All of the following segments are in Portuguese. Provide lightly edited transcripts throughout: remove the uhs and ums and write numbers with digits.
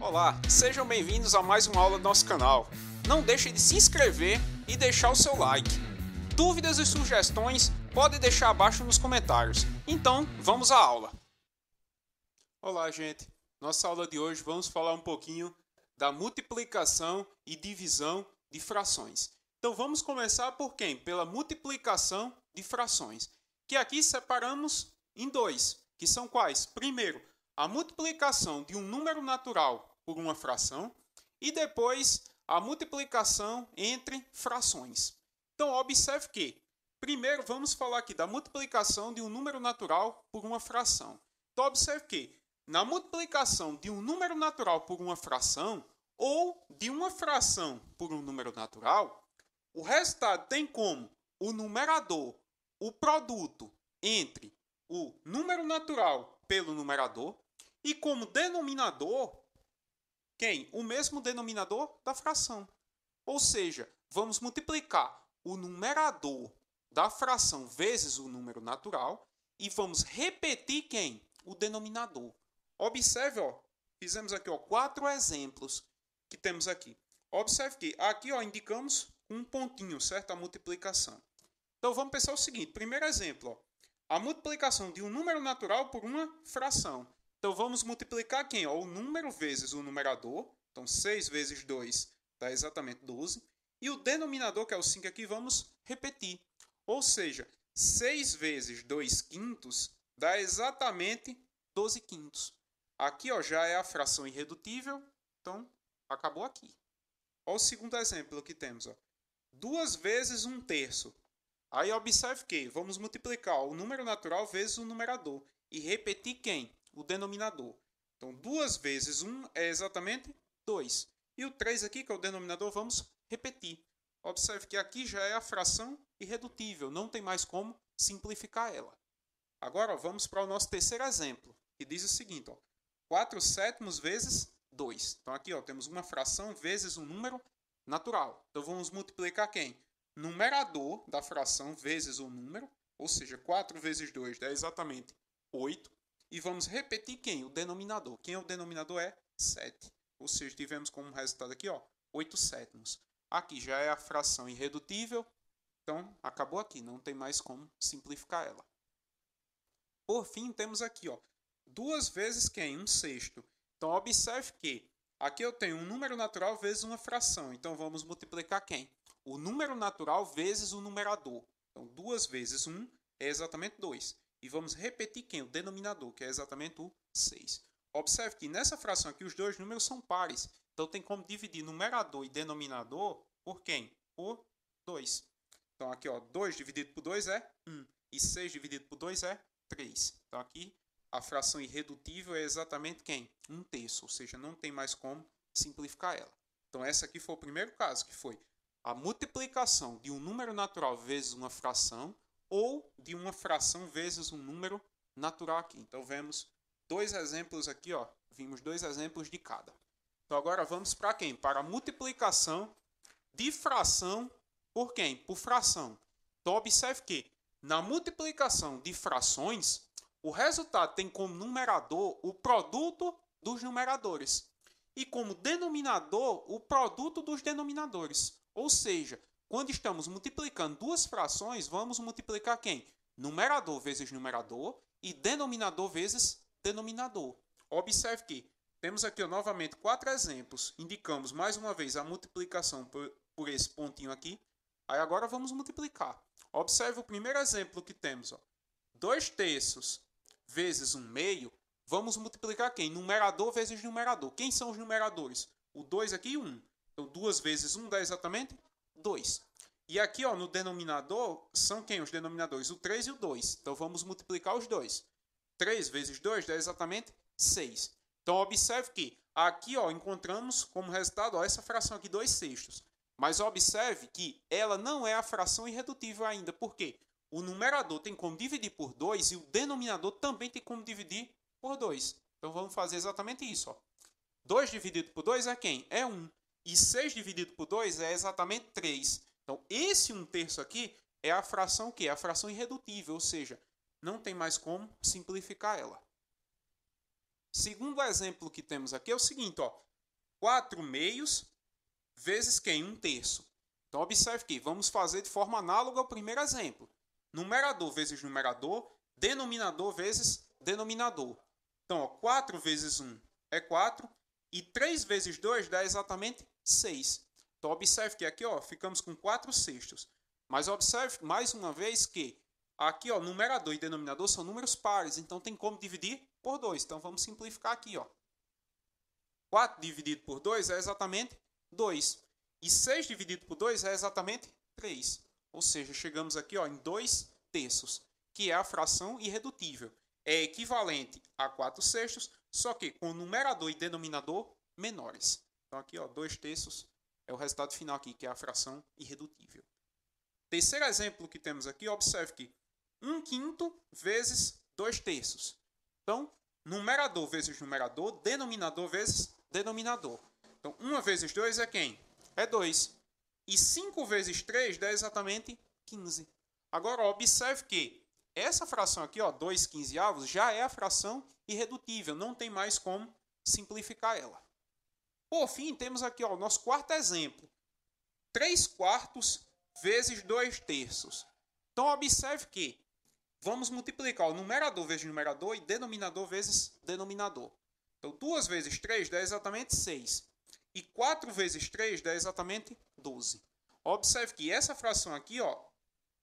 Olá, sejam bem-vindos a mais uma aula do nosso canal. Não deixe de se inscrever e deixar o seu like. Dúvidas e sugestões pode deixar abaixo nos comentários. Então, vamos à aula. Olá, gente. Nossa aula de hoje vamos falar um pouquinho da multiplicação e divisão de frações. Então, vamos começar por quem? Pela multiplicação de frações, que aqui separamos em dois, que são quais? Primeiro, a multiplicação de um número natural por uma fração e depois a multiplicação entre frações. Então, observe que, primeiro, vamos falar aqui da multiplicação de um número natural por uma fração. Então, observe que, na multiplicação de um número natural por uma fração ou de uma fração por um número natural, o resultado tem como o numerador o produto entre o número natural pelo numerador e como denominador, quem? O mesmo denominador da fração. Ou seja, vamos multiplicar o numerador da fração vezes o número natural e vamos repetir quem? O denominador. Observe, fizemos aqui 4 exemplos que temos aqui. Observe que aqui indicamos um pontinho, certo? A multiplicação. Então vamos pensar o seguinte, primeiro exemplo, a multiplicação de um número natural por uma fração. Então vamos multiplicar quem? O número vezes o numerador. Então 6 vezes 2 dá exatamente 12. E o denominador, que é o 5 aqui, vamos repetir. Ou seja, 6 vezes 2 quintos dá exatamente 12 quintos. Aqui já é a fração irredutível, então acabou aqui. Olha o segundo exemplo que temos. 2 vezes 1 terço. Aí observe que vamos multiplicar o número natural vezes o numerador. E repetir quem? O denominador. Então, 2 vezes 1 é exatamente 2. E o 3 aqui, que é o denominador, vamos repetir. Observe que aqui já é a fração irredutível. Não tem mais como simplificar ela. Agora, vamos para o nosso terceiro exemplo, que diz o seguinte. 4 sétimos vezes 2. Então, aqui temos uma fração vezes um número natural. Então, vamos multiplicar quem? Numerador da fração vezes o número. Ou seja, 4 vezes 2 dá exatamente 8. E vamos repetir quem? O denominador. Quem é o denominador? É 7. Ou seja, tivemos como resultado aqui 8 sétimos. Aqui já é a fração irredutível. Então, acabou aqui. Não tem mais como simplificar ela. Por fim, temos aqui 2 vezes quem? 1 sexto. Então, observe que aqui eu tenho um número natural vezes uma fração. Então, vamos multiplicar quem? O número natural vezes o numerador. Então, 2 vezes 1 é exatamente 2. E vamos repetir quem? O denominador, que é exatamente o 6. Observe que nessa fração aqui os dois números são pares. Então, tem como dividir numerador e denominador por quem? Por 2. Então, aqui 2 dividido por 2 é 1. E 6 dividido por 2 é 3. Então, aqui a fração irredutível é exatamente quem? 1 terço. Ou seja, não tem mais como simplificar ela. Então, esse aqui foi o primeiro caso, que foi a multiplicação de um número natural vezes uma fração ou de uma fração vezes um número natural aqui. Então, vemos 2 exemplos aqui, vimos 2 exemplos de cada. Então, agora vamos para quem? Para a multiplicação de fração por quem? Por fração. Então, observe que na multiplicação de frações, o resultado tem como numerador o produto dos numeradores e como denominador o produto dos denominadores. Ou seja, quando estamos multiplicando duas frações, vamos multiplicar quem? Numerador vezes numerador e denominador vezes denominador. Observe que temos aqui novamente 4 exemplos. Indicamos mais uma vez a multiplicação por esse pontinho aqui. Aí agora vamos multiplicar. Observe o primeiro exemplo que temos. 2 terços vezes 1 meio. Vamos multiplicar quem? Numerador vezes numerador. Quem são os numeradores? O 2 aqui e o 1. Então, 2 vezes 1 dá exatamente 2. E aqui, no denominador, são quem os denominadores? O 3 e o 2. Então, vamos multiplicar os dois. 3 vezes 2 dá exatamente 6. Então, observe que aqui, encontramos como resultado essa fração aqui, 2 sextos. Mas observe que ela não é a fração irredutível ainda. Por quê? O numerador tem como dividir por 2 e o denominador também tem como dividir por 2. Então, vamos fazer exatamente isso. 2 dividido por 2 é quem? É 1. E 6 dividido por 2 é exatamente 3. Então, esse 1 terço aqui é a fração que? É a fração irredutível, ou seja, não tem mais como simplificar ela. Segundo exemplo que temos aqui é o seguinte, 4 meios vezes quem? 1/3. Então, observe que vamos fazer de forma análoga ao primeiro exemplo. Numerador vezes numerador, denominador vezes denominador. Então, ó, 4 vezes 1 é 4 e 3 vezes 2 dá exatamente 6. Então, observe que aqui ó, ficamos com 4/6. Mas observe mais uma vez que aqui ó, numerador e denominador são números pares, então tem como dividir por 2. Então, vamos simplificar aqui. Ó. 4 dividido por 2 é exatamente 2. E 6 dividido por 2 é exatamente 3. Ou seja, chegamos aqui ó, em 2/3, que é a fração irredutível. É equivalente a 4/6, só que com numerador e denominador menores. Então aqui ó, 2/3 é o resultado final aqui, que é a fração irredutível. Terceiro exemplo que temos aqui, observe que 1/5 vezes 2/3. Então, numerador vezes numerador, denominador vezes denominador. Então, 1 vezes 2 é quem? É 2. E 5 vezes 3 dá exatamente 15. Agora, observe que essa fração aqui, ó, 2/15, já é a fração irredutível. Não tem mais como simplificar ela. Por fim, temos aqui ó, o nosso quarto exemplo. 3/4 vezes 2/3. Então, observe que vamos multiplicar o numerador vezes numerador e denominador vezes denominador. Então, 2 vezes 3 dá exatamente 6. E 4 vezes 3 dá exatamente 12. Observe que essa fração aqui, ó,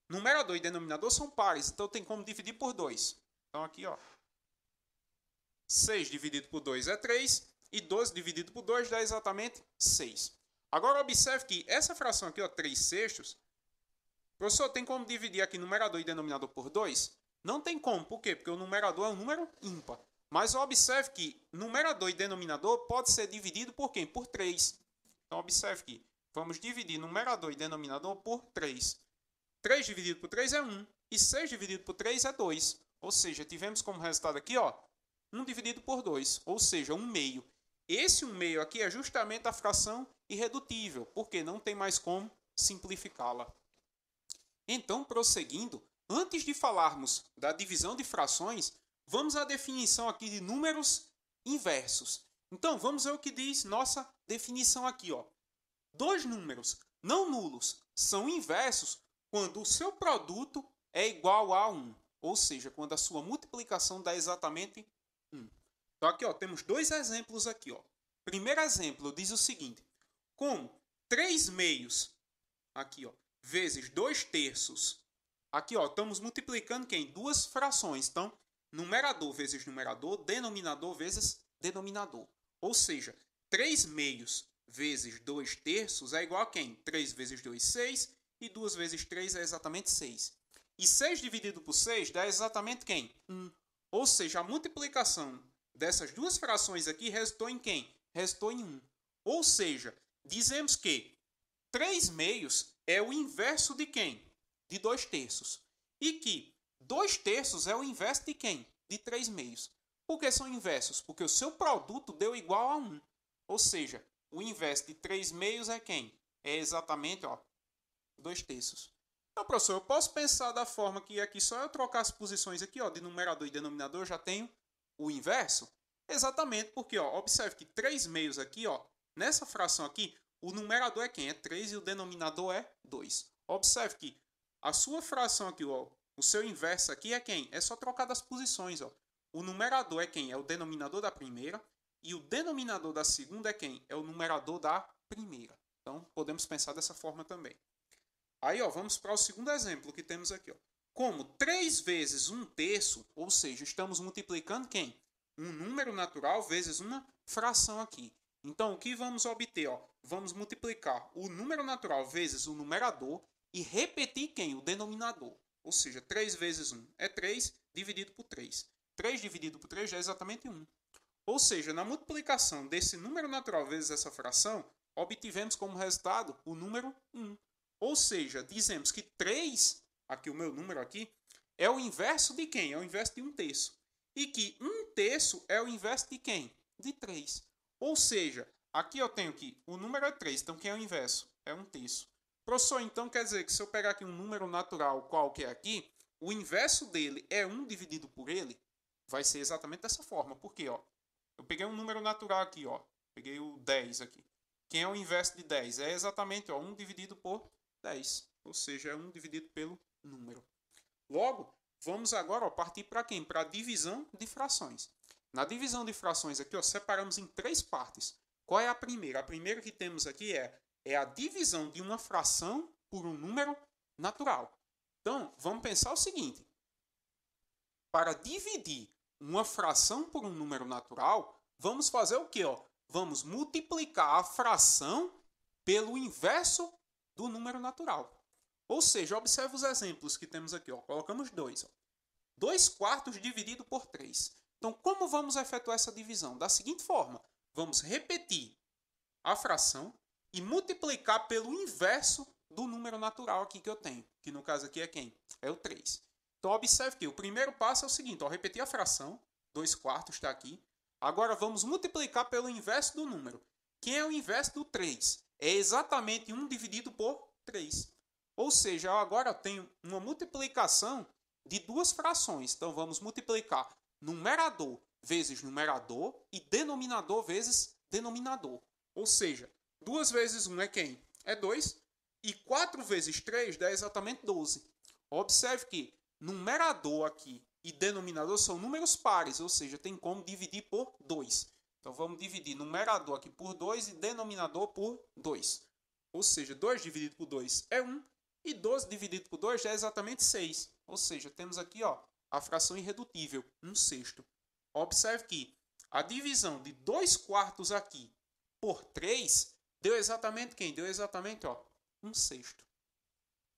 numerador e denominador são pares, então tem como dividir por 2. Então, aqui, ó, 6 dividido por 2 é 3, e 12 dividido por 2 dá exatamente 6. Agora, observe que essa fração aqui, ó, 3/6, professor, tem como dividir aqui numerador e denominador por 2? Não tem como, por quê? Porque o numerador é um número ímpar. Mas observe que numerador e denominador pode ser dividido por quem? Por 3. Então, observe que vamos dividir numerador e denominador por 3. 3 dividido por 3 é 1. E 6 dividido por 3 é 2. Ou seja, tivemos como resultado aqui, ó, 1 dividido por 2. Ou seja, 1/2. Esse 1/2 aqui é justamente a fração irredutível, porque não tem mais como simplificá-la. Então, prosseguindo, antes de falarmos da divisão de frações, vamos à definição aqui de números inversos. Então, vamos ver o que diz nossa definição aqui. Ó. 2 números não nulos são inversos quando o seu produto é igual a 1. Ou seja, quando a sua multiplicação dá exatamente 1. Então, aqui ó, temos 2 exemplos aqui. Ó. Primeiro exemplo diz o seguinte. Como 3/2 aqui, ó, vezes 2/3. Aqui ó, estamos multiplicando quem? Duas frações. Então, numerador vezes numerador, denominador vezes denominador. Ou seja, 3/2 vezes 2/3 é igual a quem? 3 vezes 2, 6. E 2 vezes 3 é exatamente 6. E 6 dividido por 6 dá exatamente quem? 1. Ou seja, a multiplicação dessas duas frações aqui resultou em quem? Resultou em 1. Ou seja, dizemos que 3/2 é o inverso de quem? De 2/3. E que 2/3 é o inverso de quem? De 3/2. Por que são inversos? Porque o seu produto deu igual a 1. Ou seja, o inverso de 3/2 é quem? É exatamente 2/3. Então, professor, eu posso pensar da forma que aqui só eu trocar as posições aqui, ó, de numerador e denominador, eu já tenho o inverso? Exatamente, porque ó, observe que 3/2 aqui, ó, nessa fração aqui, o numerador é quem? É 3 e o denominador é 2. Observe que a sua fração aqui, ó, o seu inverso aqui é quem? É só trocar das posições. Ó. O numerador é quem? É o denominador da primeira. E o denominador da segunda é quem? É o numerador da primeira. Então, podemos pensar dessa forma também. Aí, ó, vamos para o segundo exemplo que temos aqui. Ó. Como 3 vezes 1/3, ou seja, estamos multiplicando quem? Um número natural vezes uma fração aqui. Então, o que vamos obter? Ó? Vamos multiplicar o número natural vezes o numerador e repetir quem? O denominador. Ou seja, 3 vezes 1 é 3, dividido por 3. 3 dividido por 3 é exatamente 1. Ou seja, na multiplicação desse número natural vezes essa fração, obtivemos como resultado o número 1. Ou seja, dizemos que 3, aqui o meu número aqui, é o inverso de quem? É o inverso de 1/3. E que 1/3 é o inverso de quem? De 3. Ou seja, aqui eu tenho que o número é 3, então quem é o inverso? É 1/3. Professor, então quer dizer que se eu pegar aqui um número natural qualquer aqui, o inverso dele é 1 dividido por ele? Vai ser exatamente dessa forma. Por quê? Ó, eu peguei um número natural aqui, ó, Peguei o 10 aqui. Quem é o inverso de 10? É exatamente 1 dividido por 10. Ou seja, é 1 dividido pelo número. Logo, vamos agora partir para quem? Para a divisão de frações. Na divisão de frações aqui, separamos em 3 partes. Qual é a primeira? A primeira que temos aqui é a divisão de uma fração por um número natural. Então, vamos pensar o seguinte. Para dividir uma fração por um número natural, vamos fazer o quê? Vamos multiplicar a fração pelo inverso do número natural. Ou seja, observe os exemplos que temos aqui. Colocamos 2. 2 quartos dividido por 3. Então, como vamos efetuar essa divisão? Da seguinte forma, vamos repetir a fração e multiplicar pelo inverso do número natural aqui que eu tenho. Que no caso aqui é quem? É o 3. Então, observe que o primeiro passo é o seguinte. Repetir a fração. 2 quartos está aqui. Agora, vamos multiplicar pelo inverso do número. Quem é o inverso do 3? É exatamente 1 dividido por 3. Ou seja, eu agora tenho uma multiplicação de 2 frações. Então, vamos multiplicar numerador vezes numerador e denominador vezes denominador. Ou seja, 2 vezes 1 é quem? É 2. E 4 vezes 3 dá exatamente 12. Observe que numerador aqui e denominador são números pares, ou seja, tem como dividir por 2. Então, vamos dividir numerador aqui por 2 e denominador por 2. Ou seja, 2 dividido por 2 é 1. E 12 dividido por 2 é exatamente 6. Ou seja, temos aqui a fração irredutível, 1/6. Observe que a divisão de 2 quartos aqui por 3 deu exatamente quem? Deu exatamente 1/6.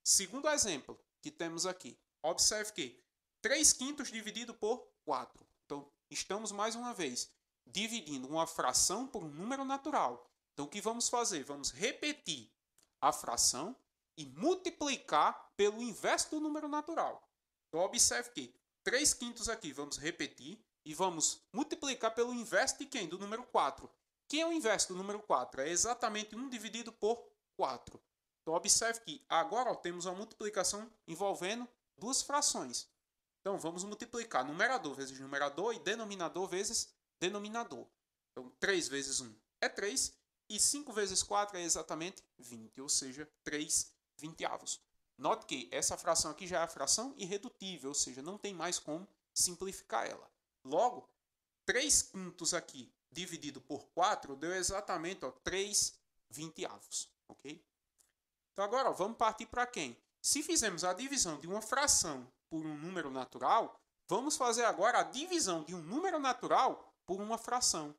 Segundo exemplo que temos aqui. Observe que 3 quintos dividido por 4. Então, estamos mais uma vez dividindo uma fração por um número natural. Então, o que vamos fazer? Vamos repetir a fração e multiplicar pelo inverso do número natural. Então, observe que 3 quintos aqui vamos repetir e vamos multiplicar pelo inverso de quem? Do número 4. Quem é o inverso do número 4? É exatamente 1 dividido por 4. Então, observe que agora temos uma multiplicação envolvendo 2 frações. Então, vamos multiplicar numerador vezes numerador e denominador vezes denominador. Então, 3 vezes 1 é 3 e 5 vezes 4 é exatamente 20, ou seja, 3/20. Note que essa fração aqui já é a fração irredutível, ou seja, não tem mais como simplificar ela. Logo, 3 quintos aqui dividido por 4 deu exatamente 3/20. Ok? Então agora vamos partir para quem? Se fizermos a divisão de uma fração por um número natural, vamos fazer agora a divisão de um número natural por uma fração.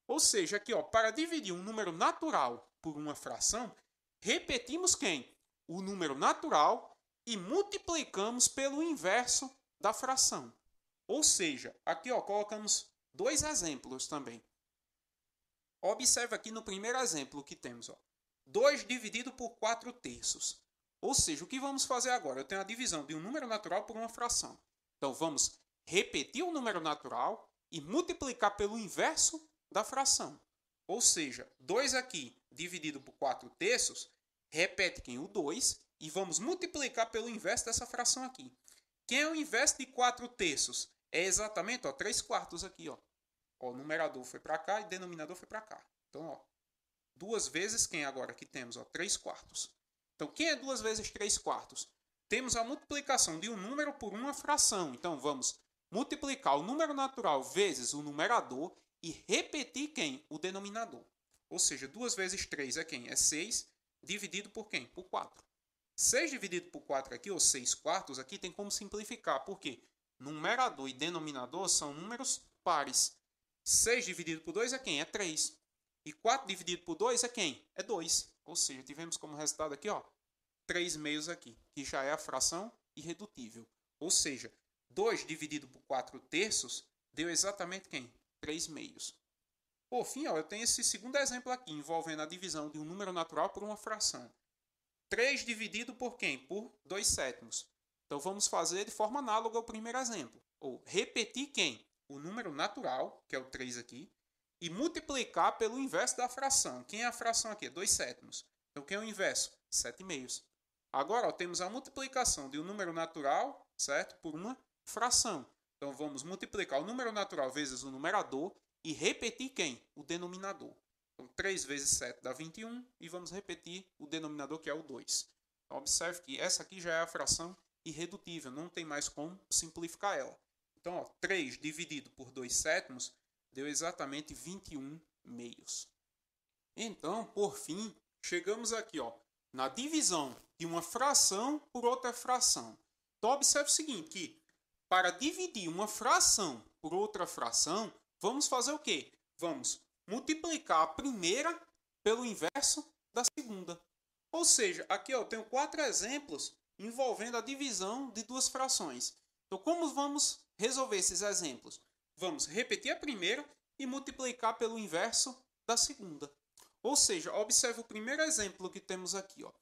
Ou seja, aqui para dividir um número natural por uma fração, repetimos quem? O número natural e multiplicamos pelo inverso da fração. Ou seja, aqui colocamos 2 exemplos também. Observe aqui no primeiro exemplo que temos. 2 dividido por 4/3. Ou seja, o que vamos fazer agora? Eu tenho a divisão de um número natural por uma fração. Então, vamos repetir o número natural e multiplicar pelo inverso da fração. Ou seja, 2 aqui dividido por 4/3, repete quem? O 2, e vamos multiplicar pelo inverso dessa fração aqui. Quem é o inverso de 4/3? É exatamente 3 quartos aqui. O numerador foi para cá e o denominador foi para cá. Então, 2 vezes quem agora que temos? 3 quartos. Então, quem é 2 vezes 3 quartos? Temos a multiplicação de um número por uma fração. Então, vamos multiplicar o número natural vezes o numerador e repetir quem? O denominador. Ou seja, 2 vezes 3 é quem? É 6, dividido por quem? Por 4. 6 dividido por 4 aqui, ou 6 quartos, aqui tem como simplificar. Por quê? Numerador e denominador são números pares. 6 dividido por 2 é quem? É 3. E 4 dividido por 2 é quem? É 2. Ou seja, tivemos como resultado aqui 3 meios aqui, que já é a fração irredutível. Ou seja, 2 dividido por 4/3 deu exatamente quem? 3 meios. Por fim, eu tenho esse segundo exemplo aqui, envolvendo a divisão de um número natural por uma fração. 3 dividido por quem? Por 2/7. Então, vamos fazer de forma análoga ao primeiro exemplo. Ou repetir quem? O número natural, que é o 3 aqui, e multiplicar pelo inverso da fração. Quem é a fração aqui? 2/7. Então, quem é o inverso? 7 meios. Agora, temos a multiplicação de um número natural, certo? Por uma fração. Então, vamos multiplicar o número natural vezes o numerador e repetir quem? O denominador. Então, 3 vezes 7 dá 21 e vamos repetir o denominador, que é o 2. Então, observe que essa aqui já é a fração irredutível, não tem mais como simplificar ela. Então, ó, 3 dividido por 2 sétimos deu exatamente 21 meios. Então, por fim, chegamos aqui, ó, na divisão de uma fração por outra fração. Então, observe o seguinte, que para dividir uma fração por outra fração, vamos fazer o quê? Vamos multiplicar a primeira pelo inverso da segunda. Ou seja, aqui eu tenho 4 exemplos envolvendo a divisão de duas frações. Então, como vamos resolver esses exemplos? Vamos repetir a primeira e multiplicar pelo inverso da segunda. Ou seja, observe o primeiro exemplo que temos aqui, ó.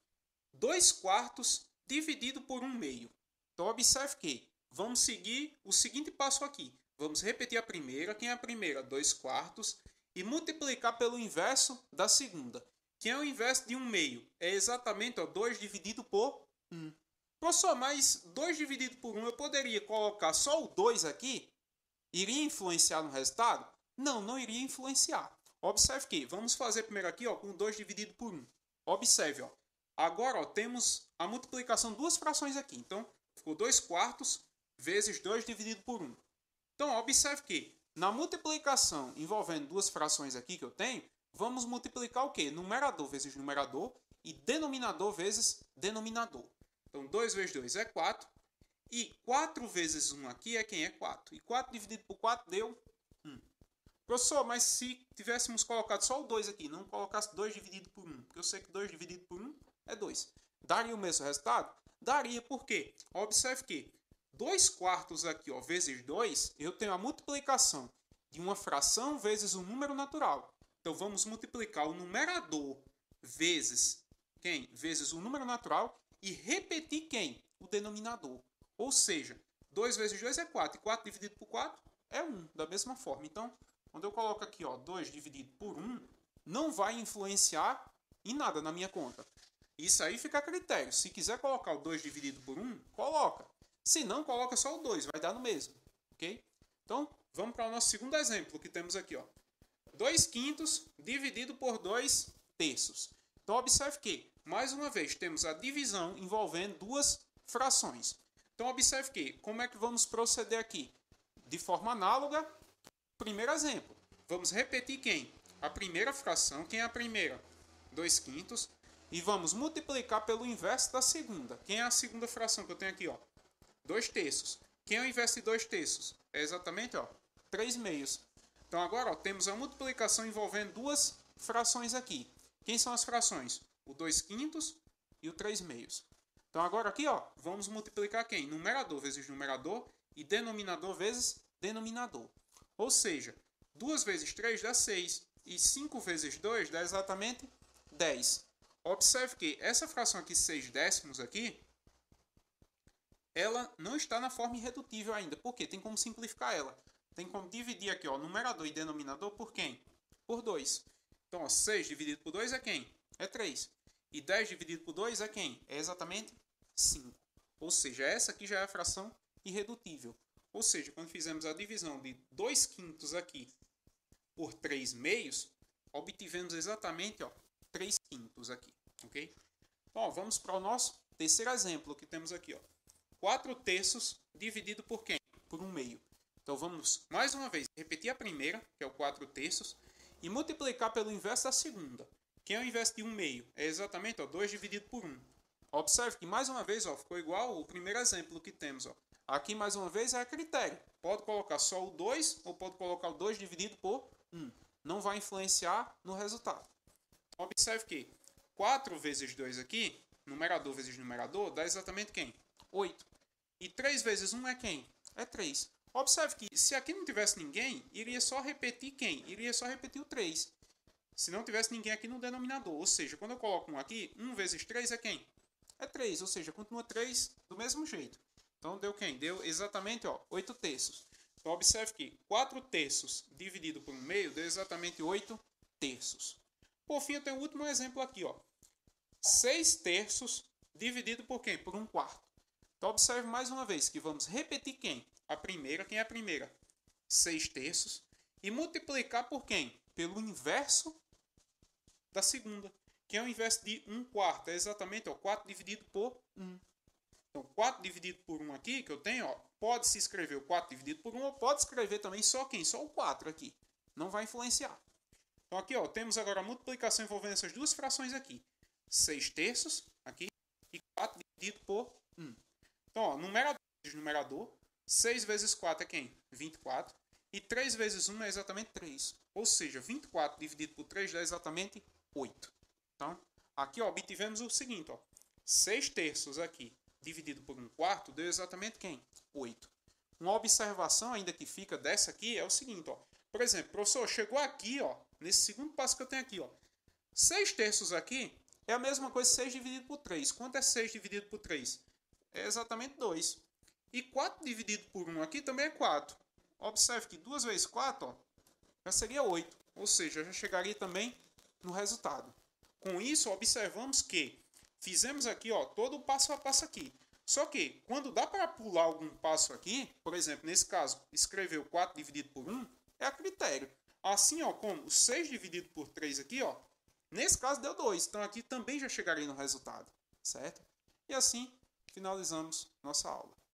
2 quartos dividido por 1 meio. Então, observe que vamos seguir o seguinte passo aqui. Vamos repetir a primeira. Quem é a primeira? 2 quartos. E multiplicar pelo inverso da segunda. Quem é o inverso de 1 meio? É exatamente, ó, 2 dividido por 1. Professor, mas 2 dividido por 1, eu poderia colocar só o 2 aqui? Iria influenciar no resultado? Não, não iria influenciar. Observe que, vamos fazer primeiro aqui, ó, com 2 dividido por 1. Observe, ó. Agora, ó, temos a multiplicação de duas frações aqui. Então, ficou 2 quartos vezes 2 dividido por 1. Então, ó, observe que, na multiplicação envolvendo duas frações aqui que eu tenho, vamos multiplicar o quê? Numerador vezes numerador e denominador vezes denominador. Então, 2 vezes 2 é 4. E 4 vezes 1 aqui é quem? É 4. E 4 dividido por 4 deu 1. Professor, mas se tivéssemos colocado só o 2 aqui, não colocasse 2 dividido por 1, porque eu sei que 2 dividido por 1 é 2. Daria o mesmo resultado? Daria, por quê? Observe que 2 quartos aqui, ó, vezes 2, eu tenho a multiplicação de uma fração vezes um número natural. Então, vamos multiplicar o numerador vezes quem? Vezes o número natural e repetir quem? O denominador. Ou seja, 2 vezes 2 é 4. E 4 dividido por 4 é 1. Da mesma forma. Então, quando eu coloco aqui, ó, 2 dividido por 1, não vai influenciar em nada na minha conta. Isso aí fica a critério. Se quiser colocar o 2 dividido por 1, coloca. Se não, coloca só o 2. Vai dar no mesmo. Ok? Então, vamos para o nosso segundo exemplo que temos aqui, ó. 2 quintos dividido por 2 terços. Então, observe que, mais uma vez, temos a divisão envolvendo duas frações. Então, observe que, como é que vamos proceder aqui? De forma análoga, primeiro exemplo. Vamos repetir quem? A primeira fração. Quem é a primeira? 2 quintos. E vamos multiplicar pelo inverso da segunda. Quem é a segunda fração que eu tenho aqui, ó? 2 terços. Quem é o inverso de 2 terços? É exatamente, ó, 3 meios. Então, agora, ó, temos a multiplicação envolvendo duas frações aqui. Quem são as frações? O 2 quintos e o 3 meios. Então, agora aqui, ó, vamos multiplicar quem? Numerador vezes numerador e denominador vezes denominador. Ou seja, 2 vezes 3 dá 6 e 5 vezes 2 dá exatamente 10. Observe que essa fração aqui, 6 décimos aqui, ela não está na forma irredutível ainda. Por quê? Tem como simplificar ela. Tem como dividir aqui, ó, numerador e denominador por quem? Por 2. Então, ó, 6 dividido por 2 é quem? É 3. E 10 dividido por 2 é quem? É exatamente 5. Ou seja, essa aqui já é a fração irredutível. Ou seja, quando fizemos a divisão de 2 quintos aqui por 3 meios, obtivemos exatamente, ó, 3 quintos aqui. Ok? Bom, vamos para o nosso terceiro exemplo que temos aqui, ó. 4 terços dividido por quem? Por 1 meio. Então, vamos, mais uma vez, repetir a primeira, que é o 4 terços, e multiplicar pelo inverso da segunda. Quem é o inverso de 1 meio? É exatamente, ó, 2 dividido por 1. Observe que, mais uma vez, ó, ficou igual o primeiro exemplo que temos. Ó. Aqui, mais uma vez, é a critério. Pode colocar só o 2 ou pode colocar o 2 dividido por 1. Não vai influenciar no resultado. Observe que 4 vezes 2 aqui, numerador vezes numerador, dá exatamente quem? 8. E 3 vezes 1 é quem? É 3. Observe que se aqui não tivesse ninguém, iria só repetir quem? Iria só repetir o 3. Se não tivesse ninguém aqui no denominador. Ou seja, quando eu coloco 1 aqui, 1 vezes 3 é quem? É 3. Ou seja, continua 3 do mesmo jeito. Então, deu quem? Deu exatamente, ó, 8 terços. Então, observe que 4 terços dividido por 1 meio deu exatamente 8 terços. Por fim, eu tenho o último exemplo aqui, ó. 6 terços dividido por quem? Por 1 quarto. Então, observe mais uma vez que vamos repetir quem? A primeira. Quem é a primeira? 6 terços. E multiplicar por quem? Pelo inverso da segunda, que ao invés de 1/4 é exatamente 4 dividido por 1. Então, 4 dividido por 1 aqui, que eu tenho, pode se escrever o 4 dividido por 1, ou pode escrever também só quem? Só o 4 aqui. Não vai influenciar. Então, aqui temos agora a multiplicação envolvendo essas duas frações aqui. 6/3 aqui e 4 dividido por 1. Então, numerador vezes numerador, 6 vezes 4 é quem? 24. E 3 vezes 1 é exatamente 3. Ou seja, 24 dividido por 3 dá exatamente 8. Então, aqui obtivemos o seguinte. 6/3 aqui dividido por 1/4 deu exatamente quem? 8. Uma observação ainda que fica dessa aqui é o seguinte. Por exemplo, professor, chegou aqui, nesse segundo passo que eu tenho aqui. 6/3 aqui é a mesma coisa 6 dividido por 3. Quanto é 6 dividido por 3? É exatamente 2. E 4 dividido por 1 aqui também é 4. Observe que 2 vezes 4 já seria 8. Ou seja, já chegaria também no resultado. Com isso, observamos que fizemos aqui todo o passo a passo aqui. Só que, quando dá para pular algum passo aqui, por exemplo, nesse caso, escrever o 4 dividido por 1, é a critério. Assim, como o 6 dividido por 3 aqui, nesse caso deu 2. Então, aqui também já chegaria no resultado. Certo? E assim, finalizamos nossa aula.